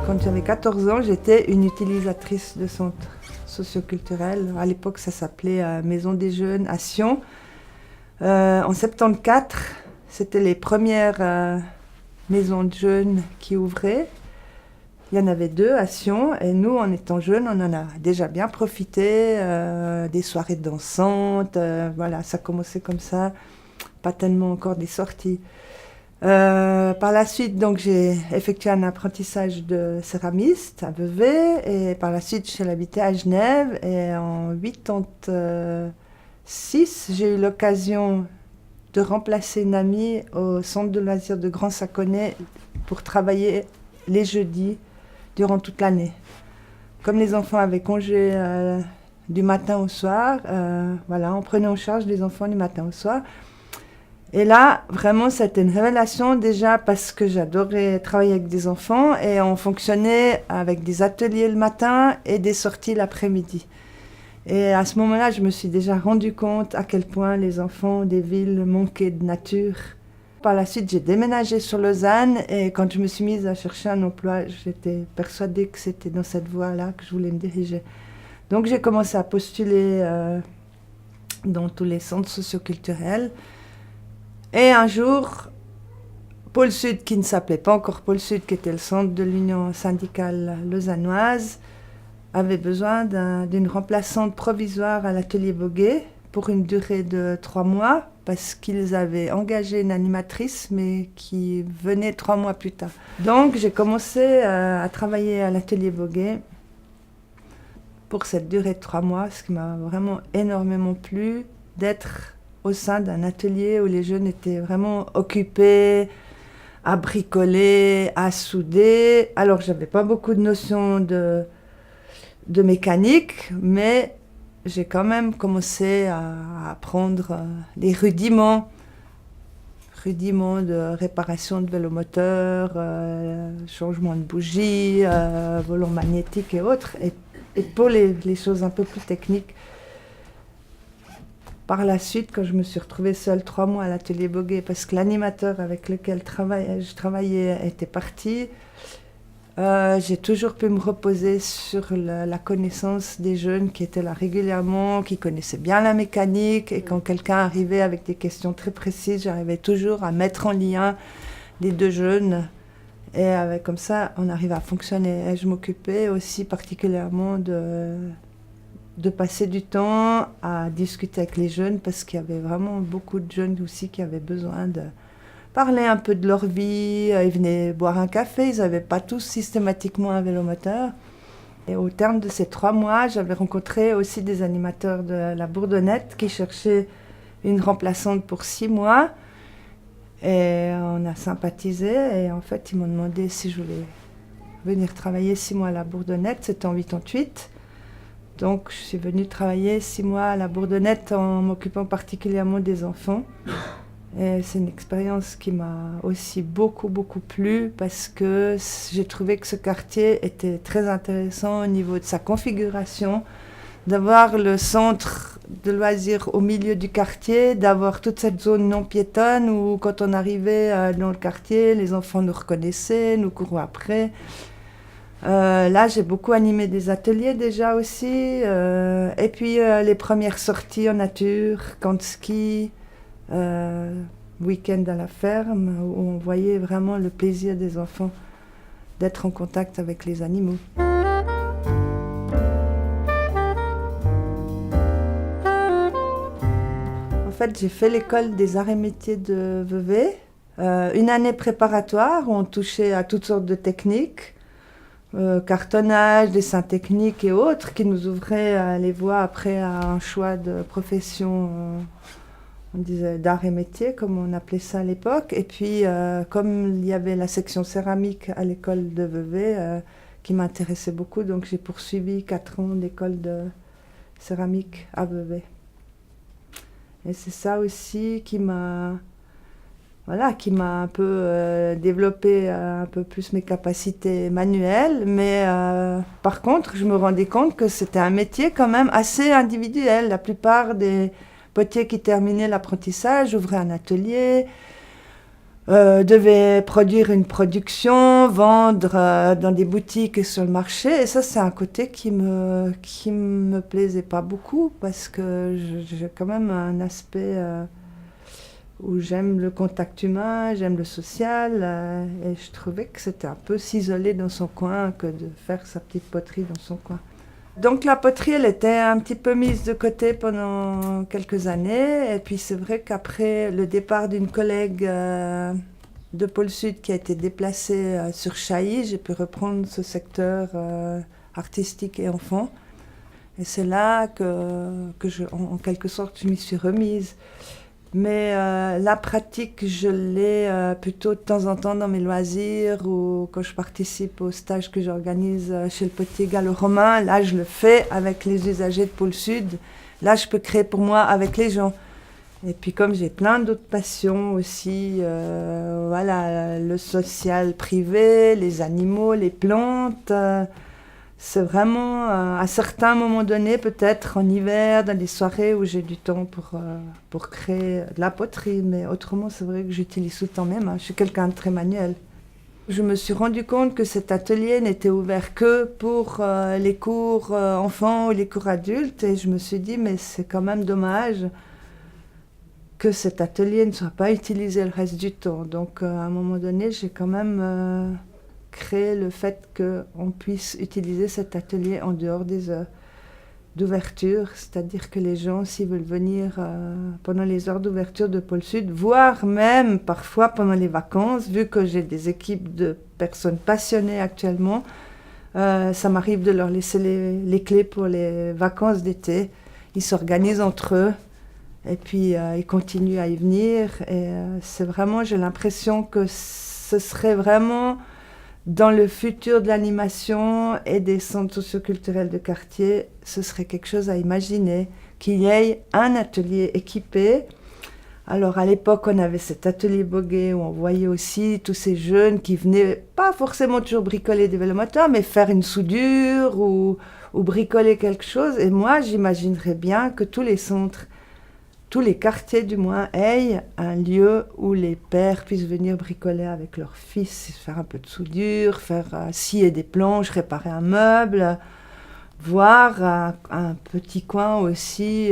Quand j'avais 14 ans, j'étais une utilisatrice de centre socioculturel. À l'époque, ça s'appelait Maison des Jeunes à Sion. En 74, c'était les premières maisons de jeunes qui ouvraient. Il y en avait 2 à Sion et nous, en étant jeunes, on en a déjà bien profité. Des soirées dansantes, voilà, ça commençait comme ça. Pas tellement encore des sorties. Par la suite, donc, j'ai effectué un apprentissage de céramiste à Vevey et par la suite, je suis habitée à Genève et en 86, j'ai eu l'occasion de remplacer une amie au centre de loisirs de Grand Saconnet pour travailler les jeudis durant toute l'année. Comme les enfants avaient congé du matin au soir, voilà, on prenait en charge les enfants du matin au soir. Et là, vraiment, c'était une révélation déjà parce que j'adorais travailler avec des enfants et on fonctionnait avec des ateliers le matin et des sorties l'après-midi. Et à ce moment-là, je me suis déjà rendu compte à quel point les enfants des villes manquaient de nature. Par la suite, j'ai déménagé sur Lausanne et quand je me suis mise à chercher un emploi, j'étais persuadée que c'était dans cette voie-là que je voulais me diriger. Donc j'ai commencé à postuler dans tous les centres socioculturels. Et un jour, Pôle Sud, qui ne s'appelait pas encore Pôle Sud, qui était le centre de l'Union syndicale lausannoise, avait besoin d'une remplaçante provisoire à l'atelier Boguet pour une durée de 3 mois, parce qu'ils avaient engagé une animatrice, mais qui venait 3 mois plus tard. Donc j'ai commencé à travailler à l'atelier Boguet pour cette durée de 3 mois, ce qui m'a vraiment énormément plu, d'être au sein d'un atelier où les jeunes étaient vraiment occupés à bricoler, à souder. Alors, j'avais pas beaucoup de notions de mécanique, mais j'ai quand même commencé à apprendre les rudiments de réparation de vélomoteurs, changement de bougies, volant magnétique et autres. Et pour les choses un peu plus techniques, par la suite, quand je me suis retrouvée seule 3 mois à l'atelier Boguet, parce que l'animateur avec lequel je travaillais était parti, j'ai toujours pu me reposer sur la connaissance des jeunes qui étaient là régulièrement, qui connaissaient bien la mécanique, et quand quelqu'un arrivait avec des questions très précises, j'arrivais toujours à mettre en lien les 2 jeunes, et comme ça, on arrivait à fonctionner. Et je m'occupais aussi particulièrement de passer du temps à discuter avec les jeunes parce qu'il y avait vraiment beaucoup de jeunes aussi qui avaient besoin de parler un peu de leur vie. Ils venaient boire un café, ils n'avaient pas tous systématiquement un vélomoteur. Et au terme de ces 3 mois, j'avais rencontré aussi des animateurs de la Bourdonnette qui cherchaient une remplaçante pour 6 mois. Et on a sympathisé et en fait, ils m'ont demandé si je voulais venir travailler 6 mois à la Bourdonnette. C'était en 88. Donc, je suis venue travailler 6 mois à la Bourdonnette en m'occupant particulièrement des enfants. Et c'est une expérience qui m'a aussi beaucoup, beaucoup plu parce que j'ai trouvé que ce quartier était très intéressant au niveau de sa configuration, d'avoir le centre de loisirs au milieu du quartier, d'avoir toute cette zone non piétonne où quand on arrivait dans le quartier, les enfants nous reconnaissaient, nous couraient après. Là, j'ai beaucoup animé des ateliers déjà aussi. Et puis, les premières sorties en nature, camp de ski, week-end à la ferme, où on voyait vraiment le plaisir des enfants d'être en contact avec les animaux. En fait, j'ai fait l'école des arts et métiers de Vevey. Une année préparatoire où on touchait à toutes sortes de techniques. Cartonnage, dessin technique et autres, qui nous ouvraient les voies après à un choix de profession, on disait d'art et métier, comme on appelait ça à l'époque. Et puis, comme il y avait la section céramique à l'école de Vevey, qui m'intéressait beaucoup, donc j'ai poursuivi 4 ans d'école de céramique à Vevey. Et c'est ça aussi qui m'a un peu développé un peu plus mes capacités manuelles. Mais par contre, je me rendais compte que c'était un métier quand même assez individuel. La plupart des potiers qui terminaient l'apprentissage ouvraient un atelier, devait produire une production, vendre dans des boutiques et sur le marché. Et ça, c'est un côté qui me plaisait pas beaucoup parce que j'ai quand même un aspect où j'aime le contact humain, j'aime le social. Et je trouvais que c'était un peu s'isoler dans son coin que de faire sa petite poterie dans son coin. Donc la poterie, elle était un petit peu mise de côté pendant quelques années. Et puis c'est vrai qu'après le départ d'une collègue de Pôle Sud qui a été déplacée sur Chailly, j'ai pu reprendre ce secteur artistique et enfant. Et c'est là en quelque sorte, je m'y suis remise. Mais la pratique, je l'ai plutôt de temps en temps dans mes loisirs ou quand je participe au stage que j'organise chez le potier gallo-romain. Là, je le fais avec les usagers de Pôle Sud. Là, je peux créer pour moi avec les gens. Et puis comme j'ai plein d'autres passions aussi, voilà, le social privé, les animaux, les plantes... c'est vraiment, à certains moments donnés, peut-être en hiver, dans des soirées où j'ai du temps pour créer de la poterie. Mais autrement, c'est vrai que j'utilise tout le temps mes mains. Je suis quelqu'un de très manuel. Je me suis rendu compte que cet atelier n'était ouvert que pour les cours enfants ou les cours adultes. Et je me suis dit, mais c'est quand même dommage que cet atelier ne soit pas utilisé le reste du temps. Donc, à un moment donné, j'ai quand même... créer le fait qu'on puisse utiliser cet atelier en dehors des heures d'ouverture, c'est-à-dire que les gens, s'ils veulent venir pendant les heures d'ouverture de Pôle Sud, voire même parfois pendant les vacances, vu que j'ai des équipes de personnes passionnées actuellement, ça m'arrive de leur laisser les clés pour les vacances d'été. Ils s'organisent entre eux et puis ils continuent à y venir. Et c'est vraiment, j'ai l'impression que ce serait vraiment... dans le futur de l'animation et des centres socioculturels de quartier, ce serait quelque chose à imaginer, qu'il y ait un atelier équipé. Alors à l'époque, on avait cet atelier Boguet où on voyait aussi tous ces jeunes qui venaient, pas forcément toujours bricoler des vélomoteurs, mais faire une soudure ou bricoler quelque chose. Et moi, j'imaginerais bien que tous les centres, tous les quartiers du moins, aient un lieu où les pères puissent venir bricoler avec leurs fils, faire un peu de soudure, faire scier des planches, réparer un meuble, voire un petit coin aussi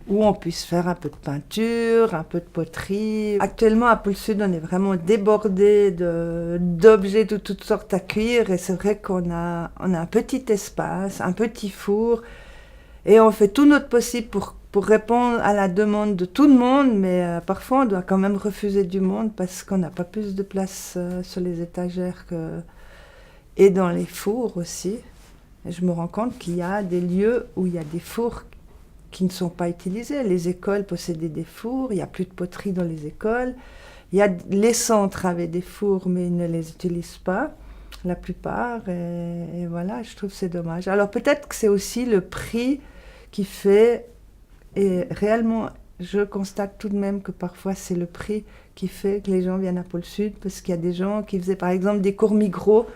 où on puisse faire un peu de peinture, un peu de poterie. Actuellement, à Pôle Sud, on est vraiment débordé d'objets de toutes sortes à cuire et c'est vrai qu'on a un petit espace, un petit four et on fait tout notre possible pour répondre à la demande de tout le monde, mais parfois on doit quand même refuser du monde parce qu'on n'a pas plus de place sur les étagères et dans les fours aussi. Et je me rends compte qu'il y a des lieux où il y a des fours qui ne sont pas utilisés. Les écoles possédaient des fours, il n'y a plus de poterie dans les écoles. Les centres avaient des fours, mais ils ne les utilisent pas, la plupart. Et voilà, je trouve que c'est dommage. Alors peut-être que c'est aussi le prix qui fait... Et réellement, je constate tout de même que parfois c'est le prix qui fait que les gens viennent à Pôle Sud, parce qu'il y a des gens qui faisaient par exemple des cours Migros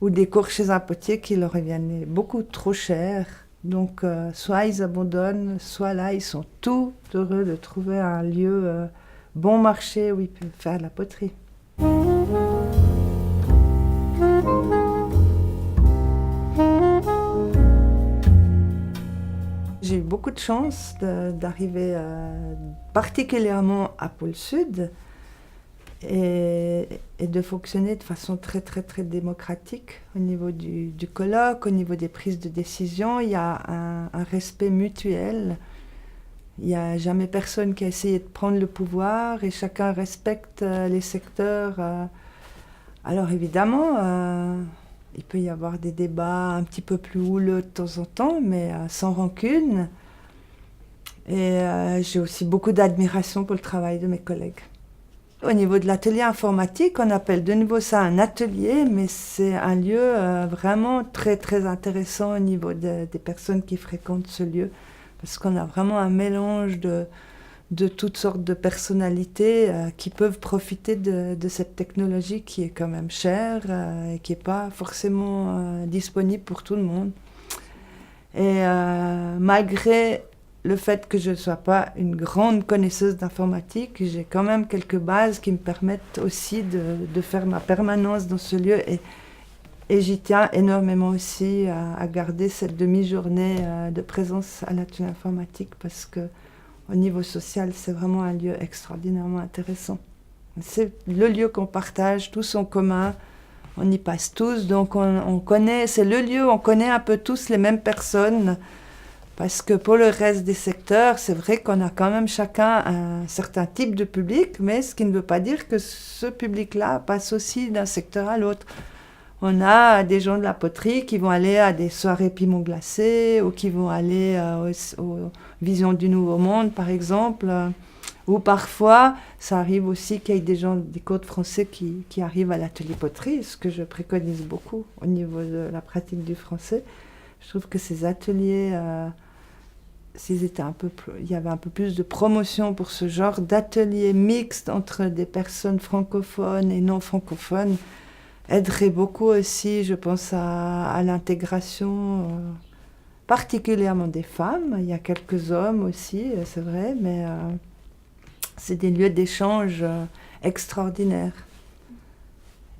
ou des cours chez un potier qui leur revenaient beaucoup trop cher. Donc soit ils abandonnent, soit là ils sont tout heureux de trouver un lieu bon marché où ils peuvent faire de la poterie. J'ai eu beaucoup de chance d'arriver particulièrement à Pôle Sud et de fonctionner de façon très très très démocratique au niveau du colloque, au niveau des prises de décision. Il y a un respect mutuel. Il n'y a jamais personne qui a essayé de prendre le pouvoir et chacun respecte les secteurs. Alors évidemment, il peut y avoir des débats un petit peu plus houleux de temps en temps, mais sans rancune. Et j'ai aussi beaucoup d'admiration pour le travail de mes collègues. Au niveau de l'atelier informatique, on appelle de nouveau ça un atelier, mais c'est un lieu vraiment très très intéressant au niveau des personnes qui fréquentent ce lieu, parce qu'on a vraiment un mélange de toutes sortes de personnalités qui peuvent profiter de cette technologie qui est quand même chère et qui n'est pas forcément disponible pour tout le monde. Et malgré le fait que je ne sois pas une grande connaisseuse d'informatique, j'ai quand même quelques bases qui me permettent aussi de faire ma permanence dans ce lieu. Et j'y tiens énormément aussi à garder cette demi-journée de présence à l'atelier informatique parce qu'au niveau social, c'est vraiment un lieu extraordinairement intéressant. C'est le lieu qu'on partage tous en commun. On y passe tous, donc on connaît, c'est le lieu où on connaît un peu tous les mêmes personnes. Parce que pour le reste des secteurs, c'est vrai qu'on a quand même chacun un certain type de public, mais ce qui ne veut pas dire que ce public-là passe aussi d'un secteur à l'autre. On a des gens de la poterie qui vont aller à des soirées piments glacés ou qui vont aller aux Visions du Nouveau Monde, par exemple. Ou parfois, ça arrive aussi qu'il y ait des gens des Côtes français qui arrivent à l'atelier poterie, ce que je préconise beaucoup au niveau de la pratique du français. Je trouve que ces ateliers, il y avait un peu plus de promotion pour ce genre d'ateliers mixtes entre des personnes francophones et non francophones, aiderait beaucoup aussi, je pense, à l'intégration, particulièrement des femmes. Il y a quelques hommes aussi, c'est vrai, mais c'est des lieux d'échange extraordinaires.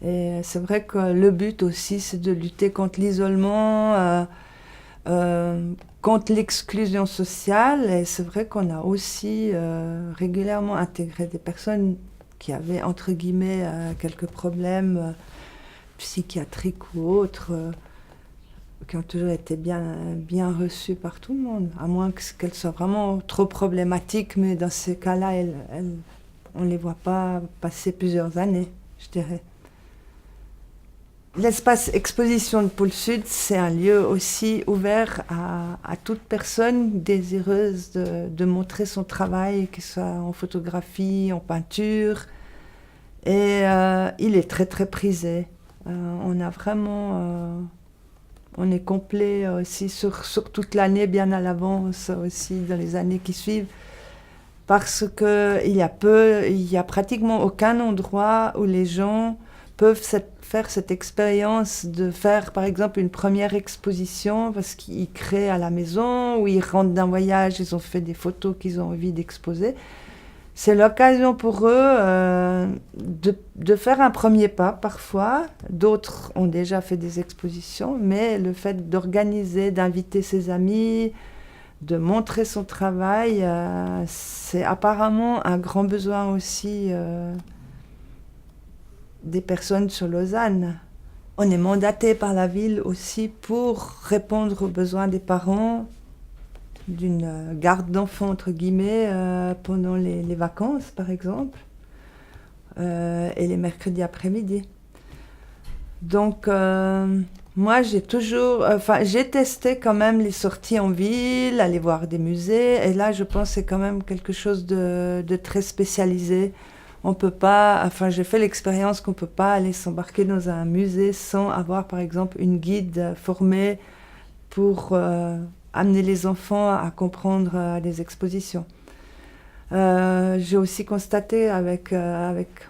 Et c'est vrai que le but aussi, c'est de lutter contre l'isolement, contre l'exclusion sociale. Et c'est vrai qu'on a aussi régulièrement intégré des personnes qui avaient, entre guillemets, quelques problèmes psychiatriques ou autres, qui ont toujours été bien reçues par tout le monde, à moins qu'elles soient vraiment trop problématiques, mais dans ces cas-là, on ne les voit pas passer plusieurs années, je dirais. L'espace exposition de Pôle Sud, c'est un lieu aussi ouvert à toute personne désireuse de montrer son travail, que ce soit en photographie, en peinture. Et il est très très prisé. On a vraiment... on est complet aussi sur toute l'année, bien à l'avance aussi, dans les années qui suivent. Parce qu'il y a pratiquement aucun endroit où les gens peuvent faire cette expérience de faire, par exemple, une première exposition parce qu'ils créent à la maison ou ils rentrent d'un voyage, ils ont fait des photos qu'ils ont envie d'exposer. C'est l'occasion pour eux de faire un premier pas parfois. D'autres ont déjà fait des expositions, mais le fait d'organiser, d'inviter ses amis, de montrer son travail, c'est apparemment un grand besoin aussi des personnes sur Lausanne. On est mandaté par la ville aussi pour répondre aux besoins des parents d'une garde d'enfants, entre guillemets, pendant les vacances, par exemple, et les mercredis après-midi. Donc, moi, j'ai testé quand même les sorties en ville, aller voir des musées, et là, je pense que c'est quand même quelque chose de très spécialisé. On peut pas, j'ai fait l'expérience qu'on ne peut pas aller s'embarquer dans un musée sans avoir, par exemple, une guide formée pour amener les enfants à comprendre les expositions. J'ai aussi constaté avec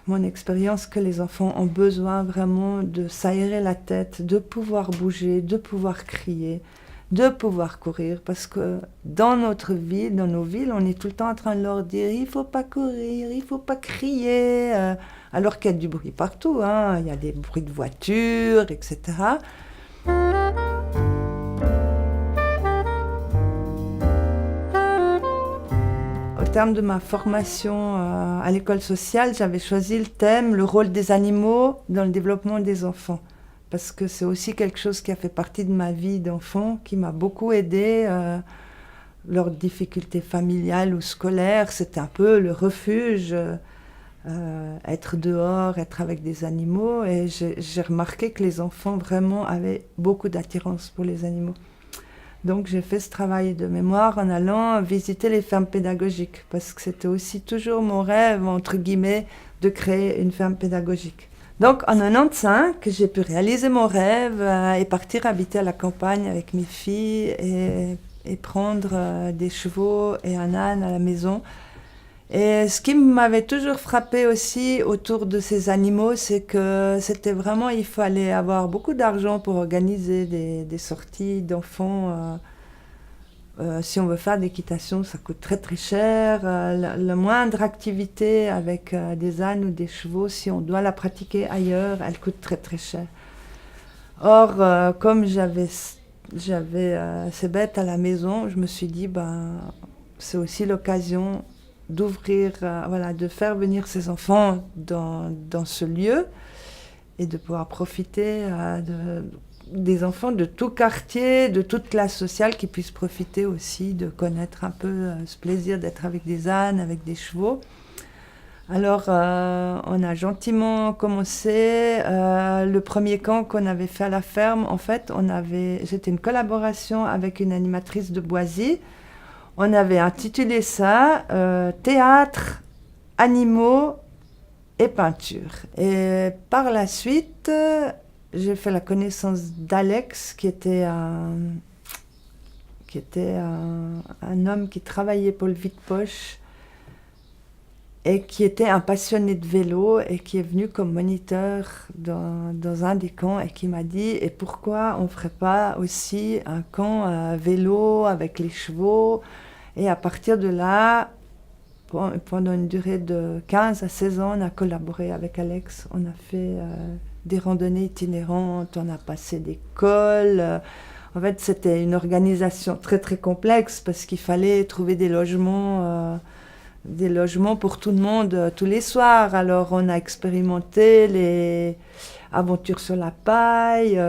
mon expérience que les enfants ont besoin vraiment de s'aérer la tête, de pouvoir bouger, de pouvoir crier, de pouvoir courir, parce que dans notre vie, dans nos villes, on est tout le temps en train de leur dire « il ne faut pas courir, il ne faut pas crier », alors qu'il y a du bruit partout, hein. Il y a des bruits de voitures, etc. Au terme de ma formation à l'école sociale, j'avais choisi le thème « Le rôle des animaux dans le développement des enfants ». Parce que c'est aussi quelque chose qui a fait partie de ma vie d'enfant, qui m'a beaucoup aidée. Leurs difficultés familiales ou scolaires, c'était un peu le refuge, être dehors, être avec des animaux. Et j'ai remarqué que les enfants vraiment avaient beaucoup d'attirance pour les animaux. Donc j'ai fait ce travail de mémoire en allant visiter les fermes pédagogiques, parce que c'était aussi toujours mon rêve, entre guillemets, de créer une ferme pédagogique. Donc en 1995, j'ai pu réaliser mon rêve et partir habiter à la campagne avec mes filles et prendre des chevaux et un âne à la maison. Et ce qui m'avait toujours frappé aussi autour de ces animaux, c'est que c'était vraiment, il fallait avoir beaucoup d'argent pour organiser des sorties d'enfants Si on veut faire de l'équitation, ça coûte très très cher. La moindre activité avec des ânes ou des chevaux, si on doit la pratiquer ailleurs, elle coûte très très cher. Or, comme j'avais ces bêtes à la maison, je me suis dit, c'est aussi l'occasion d'ouvrir, voilà, de faire venir ces enfants dans ce lieu et de pouvoir profiter des enfants de tout quartier, de toute classe sociale qui puissent profiter aussi de connaître un peu ce plaisir d'être avec des ânes, avec des chevaux. Alors, on a gentiment commencé. Le premier camp qu'on avait fait à la ferme, en fait, c'était une collaboration avec une animatrice de Boisy. On avait intitulé ça Théâtre, animaux et peinture. Et par la suite, j'ai fait la connaissance d'Alex, qui était un homme qui travaillait pour le vide-poche et qui était un passionné de vélo et qui est venu comme moniteur dans un des camps et qui m'a dit « Et pourquoi on ne ferait pas aussi un camp à vélo avec les chevaux ?» Et à partir de là, pendant une durée de 15 à 16 ans, on a collaboré avec Alex. On a fait des randonnées itinérantes, on a passé des cols. En fait, c'était une organisation très très complexe parce qu'il fallait trouver des logements pour tout le monde tous les soirs. Alors on a expérimenté les aventures sur la paille,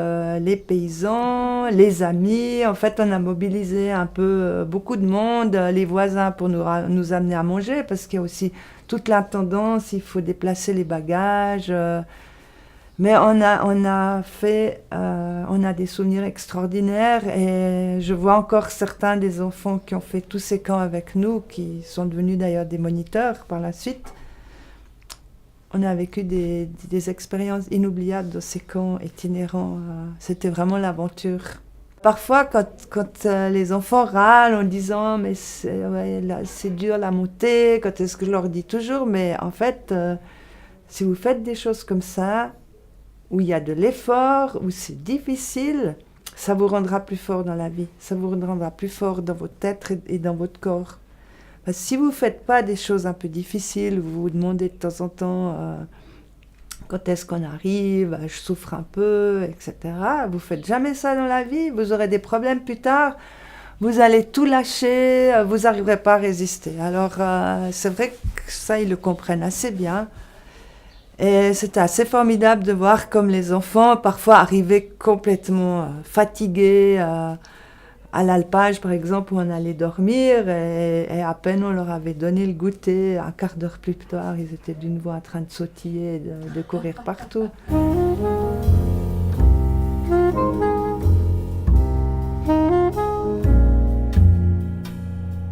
les paysans, les amis. En fait, on a mobilisé un peu beaucoup de monde, les voisins pour nous amener à manger, parce qu'il y a aussi toute l'intendance, il faut déplacer les bagages. Mais on a des souvenirs extraordinaires et je vois encore certains des enfants qui ont fait tous ces camps avec nous, qui sont devenus d'ailleurs des moniteurs par la suite. On a vécu des expériences inoubliables dans ces camps itinérants. C'était vraiment l'aventure. Parfois, quand les enfants râlent en disant « mais c'est dur la montée », quand est-ce que je leur dis toujours, mais en fait, si vous faites des choses comme ça, où il y a de l'effort, où c'est difficile, ça vous rendra plus fort dans la vie. Ça vous rendra plus fort dans votre tête et dans votre corps. Parce que si vous ne faites pas des choses un peu difficiles, vous vous demandez de temps en temps quand est-ce qu'on arrive, je souffre un peu, etc. Vous ne faites jamais ça dans la vie, vous aurez des problèmes plus tard, vous allez tout lâcher, vous n'arriverez pas à résister. Alors c'est vrai que ça, ils le comprennent assez bien. Et c'était assez formidable de voir comme les enfants parfois arrivaient complètement fatigués à l'alpage, par exemple, où on allait dormir et à peine on leur avait donné le goûter, un quart d'heure plus tard, ils étaient d'une voix en train de sautiller, de courir partout.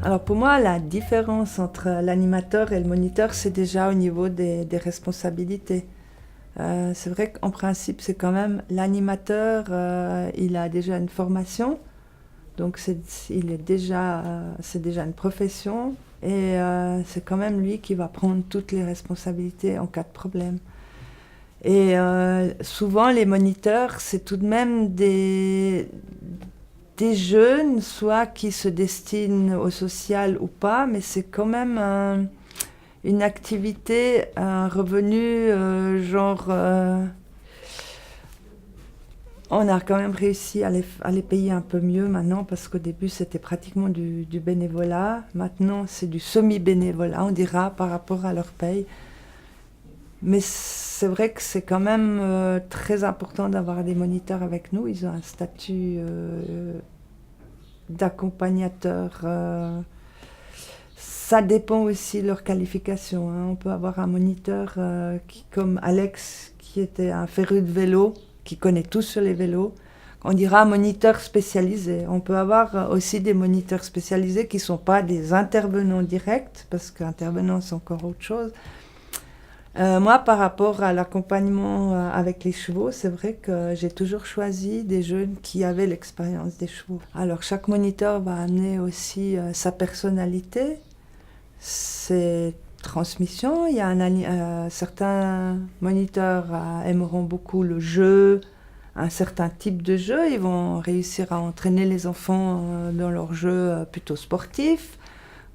Alors pour moi, la différence entre l'animateur et le moniteur, c'est déjà au niveau des responsabilités. C'est vrai qu'en principe, c'est quand même l'animateur, il a déjà une formation, donc c'est déjà une profession, et c'est quand même lui qui va prendre toutes les responsabilités en cas de problème. Et souvent, les moniteurs, c'est tout de même des jeunes, soit qui se destinent au social ou pas, mais c'est quand même une activité, un revenu, on a quand même réussi à les payer un peu mieux maintenant, parce qu'au début c'était pratiquement du bénévolat, maintenant c'est du semi-bénévolat, on dira, par rapport à leur paye. Mais c'est vrai que c'est quand même très important d'avoir des moniteurs avec nous. Ils ont un statut d'accompagnateur. Ça dépend aussi de leur qualification. On peut avoir un moniteur comme Alex, qui était un féru de vélo, qui connaît tout sur les vélos. On dira un moniteur spécialisé. On peut avoir aussi des moniteurs spécialisés qui ne sont pas des intervenants directs, parce qu'intervenants, c'est encore autre chose. Moi, par rapport à l'accompagnement avec les chevaux, c'est vrai que j'ai toujours choisi des jeunes qui avaient l'expérience des chevaux. Alors, chaque moniteur va amener aussi sa personnalité, ses transmissions. Il y a certains moniteurs aimeront beaucoup le jeu, un certain type de jeu. Ils vont réussir à entraîner les enfants dans leur jeu plutôt sportif.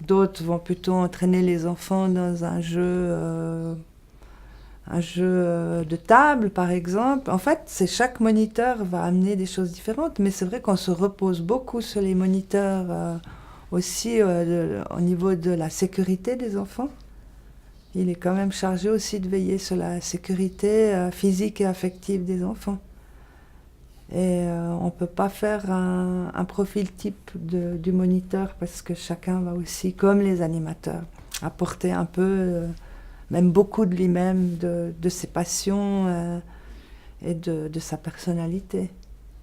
D'autres vont plutôt entraîner les enfants dans un jeu de table, par exemple. En fait, chaque moniteur va amener des choses différentes, mais c'est vrai qu'on se repose beaucoup sur les moniteurs aussi au niveau de la sécurité des enfants. Il est quand même chargé aussi de veiller sur la sécurité physique et affective des enfants. Et on ne peut pas faire un profil type du moniteur parce que chacun va aussi, comme les animateurs, apporter un peu, même beaucoup de lui-même, de ses passions et de sa personnalité.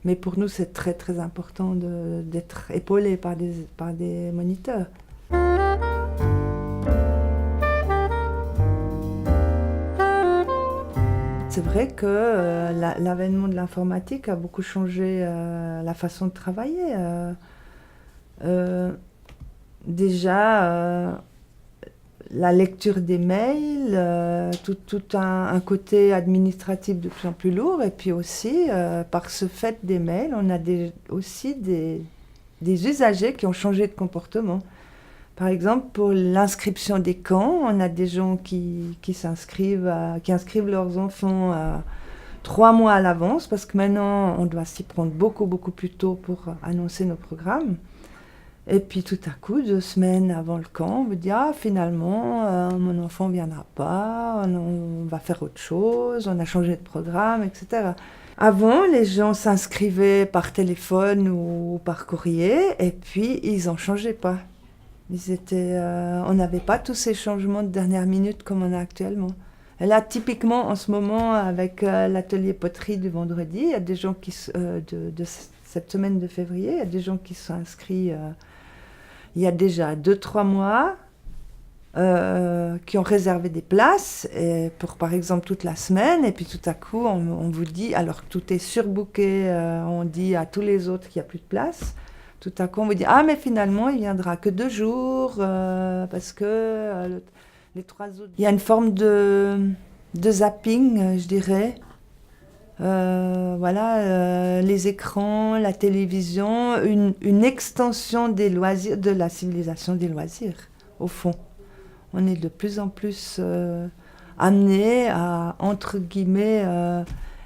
Mais pour nous, c'est très très important d'être épaulé par des moniteurs. C'est vrai que l'avènement de l'informatique a beaucoup changé la façon de travailler. Déjà, la lecture des mails, tout un côté administratif de plus en plus lourd. Et puis aussi, par ce fait des mails, on a aussi des usagers qui ont changé de comportement. Par exemple, pour l'inscription des camps, on a des gens qui inscrivent leurs enfants 3 mois à l'avance, parce que maintenant, on doit s'y prendre beaucoup, beaucoup plus tôt pour annoncer nos programmes. Et puis tout à coup, 2 semaines avant le camp, on vous dit « Ah, finalement, mon enfant ne viendra pas, on va faire autre chose, on a changé de programme, etc. » Avant, les gens s'inscrivaient par téléphone ou par courrier, et puis ils n'en changeaient pas. On n'avait pas tous ces changements de dernière minute comme on a actuellement. Et là, typiquement, en ce moment, avec l'atelier poterie du vendredi, il y a des gens de cette semaine de février, il y a des gens qui sont inscrits il y a déjà 2-3 mois, qui ont réservé des places pour, par exemple, toute la semaine. Et puis tout à coup, on vous dit, alors que tout est surbooké, on dit à tous les autres qu'il n'y a plus de place. Tout à coup, on vous dit « Ah, mais finalement, il ne viendra que 2 jours, parce que les 3 autres... » Il y a une forme de zapping, je dirais. Voilà, les écrans, la télévision, une extension des loisirs, de la civilisation des loisirs, au fond. On est de plus en plus amenés à, entre guillemets,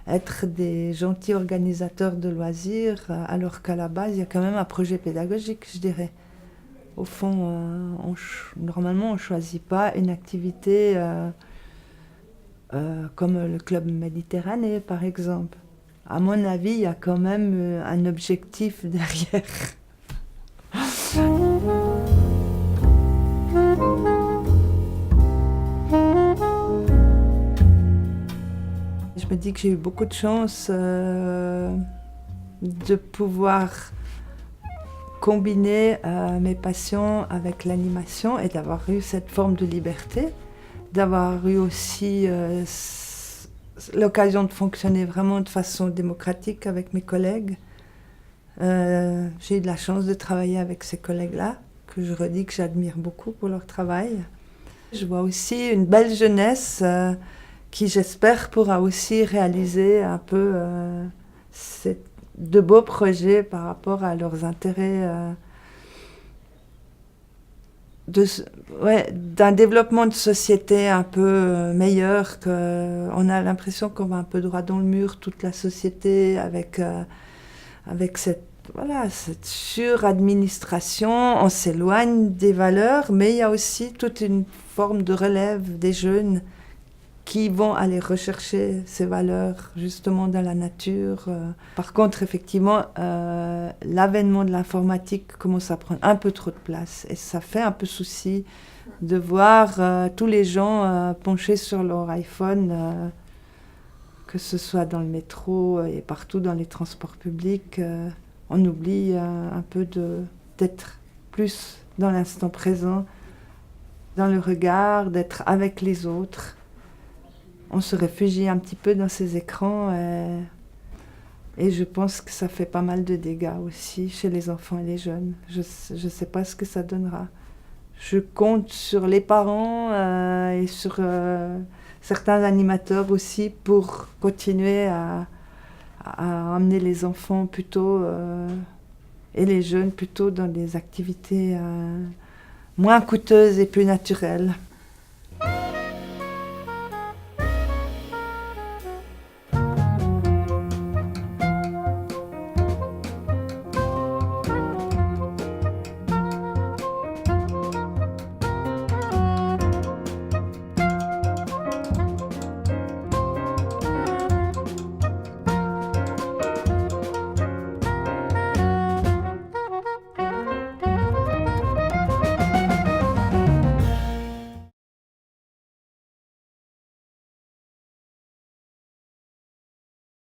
être des gentils organisateurs de loisirs, alors qu'à la base, il y a quand même un projet pédagogique, je dirais. Au fond, normalement, on ne choisit pas une activité comme le Club Méditerranée, par exemple. À mon avis, il y a quand même un objectif derrière. Je me dis que j'ai eu beaucoup de chance de pouvoir combiner mes passions avec l'animation et d'avoir eu cette forme de liberté, d'avoir eu aussi l'occasion de fonctionner vraiment de façon démocratique avec mes collègues. J'ai eu de la chance de travailler avec ces collègues-là, que je redis que j'admire beaucoup pour leur travail. Je vois aussi une belle jeunesse qui, j'espère, pourra aussi réaliser un peu de beaux projets par rapport à leurs intérêts d'un développement de société un peu meilleur. On a l'impression qu'on va un peu droit dans le mur, toute la société, avec cette suradministration. On s'éloigne des valeurs, mais il y a aussi toute une forme de relève des jeunes qui vont aller rechercher ces valeurs justement dans la nature. Par contre, effectivement, l'avènement de l'informatique commence à prendre un peu trop de place et ça fait un peu souci de voir tous les gens penchés sur leur iPhone, que ce soit dans le métro et partout dans les transports publics. On oublie un peu d'être plus dans l'instant présent, dans le regard, d'être avec les autres. On se réfugie un petit peu dans ces écrans et je pense que ça fait pas mal de dégâts aussi chez les enfants et les jeunes. Je ne sais pas ce que ça donnera. Je compte sur les parents et sur certains animateurs aussi pour continuer à à amener les enfants plutôt et les jeunes plutôt dans des activités moins coûteuses et plus naturelles.